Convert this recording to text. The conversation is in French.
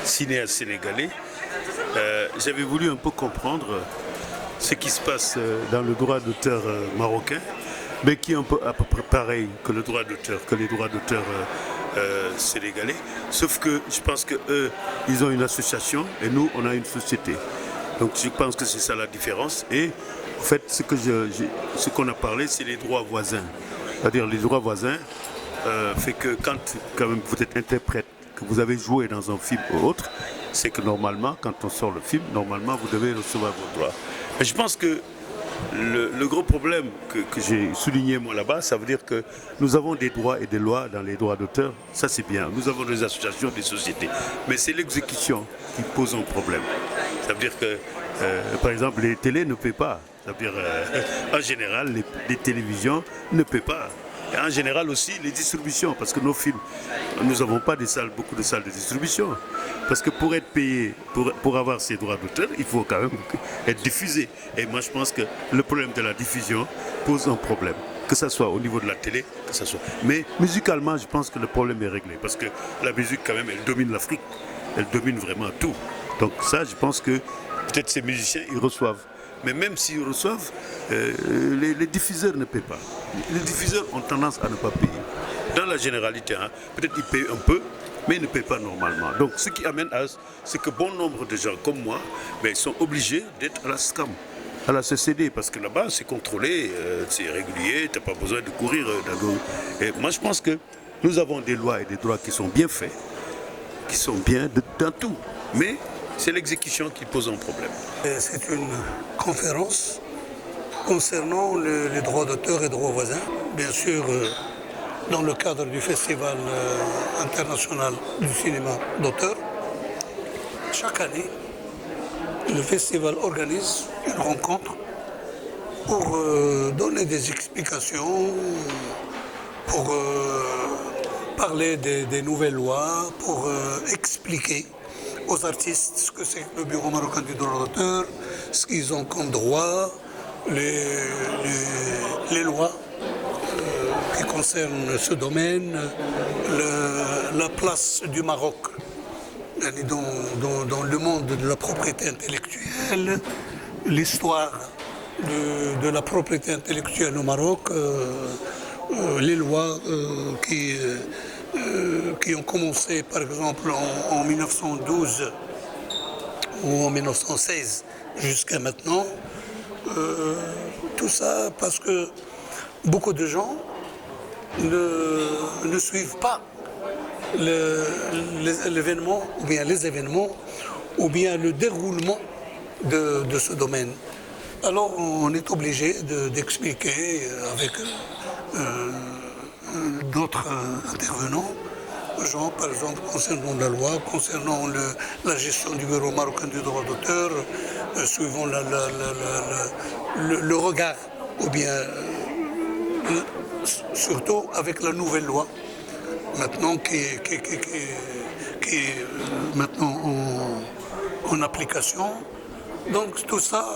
Cinéaste sénégalais, j'avais voulu un peu comprendre ce qui se passe dans le droit d'auteur marocain, mais qui est un peu à peu près pareil que le droit d'auteur, que les droits d'auteur sénégalais. Sauf que je pense qu'eux, ils ont une association et nous, on a une société. Donc je pense que c'est ça la différence. Et en fait, ce qu'on a parlé, c'est les droits voisins. C'est-à-dire les droits voisins fait que quand même vous êtes interprète, que vous avez joué dans un film ou autre, c'est que normalement, quand on sort le film, normalement, vous devez recevoir vos droits. Mais je pense que le gros problème que j'ai souligné moi là-bas, ça veut dire que nous avons des droits et des lois dans les droits d'auteur, ça c'est bien. Nous avons des associations, des sociétés. Mais c'est l'exécution qui pose un problème. Ça veut dire que, par exemple, les télés ne paient pas. Ça veut dire, en général, les télévisions ne paient pas. Et en général aussi les distributions, parce que nos films, nous n'avons pas beaucoup de salles de distribution. Parce que pour être payé, pour avoir ces droits d'auteur, il faut quand même être diffusé. Et moi je pense que le problème de la diffusion pose un problème. Que ce soit au niveau de la télé, que ce soit. Mais musicalement, je pense que le problème est réglé. Parce que la musique quand même, elle domine l'Afrique. Elle domine vraiment tout. Donc ça, je pense que peut-être ces musiciens, ils reçoivent. Mais même s'ils reçoivent, les diffuseurs ne paient pas. Les diffuseurs ont tendance à ne pas payer. Dans la généralité, hein, peut-être ils payent un peu, mais ils ne payent pas normalement. Donc ce qui amène à ce que bon nombre de gens comme moi, ben, ils sont obligés d'être à la SCAM, à la CCD, parce que là-bas c'est contrôlé, c'est régulier, tu n'as pas besoin de courir. Et moi je pense que nous avons des lois et des droits qui sont bien faits, qui sont bien dans tout. Mais c'est l'exécution qui pose un problème. C'est une conférence concernant les droits d'auteur et droits voisins. Bien sûr, dans le cadre du Festival international du cinéma d'auteur, chaque année, le festival organise une rencontre pour donner des explications, pour parler des nouvelles lois, pour expliquer aux artistes ce que c'est que le Bureau marocain du droit d'auteur, ce qu'ils ont comme droit, les lois qui concernent ce domaine, la place du Maroc dans le monde de la propriété intellectuelle, l'histoire de la propriété intellectuelle au Maroc, les lois qui ont commencé par exemple en 1912 ou en 1916 jusqu'à maintenant. Tout ça parce que beaucoup de gens ne suivent pas l'événement ou bien les événements ou bien le déroulement de ce domaine. Alors on est obligé d'expliquer avec d'autres intervenants, genre par exemple concernant la loi, concernant la gestion du Bureau marocain du droit d'auteur, suivant le regard, ou bien surtout avec la nouvelle loi, maintenant qui est maintenant en application. Donc tout ça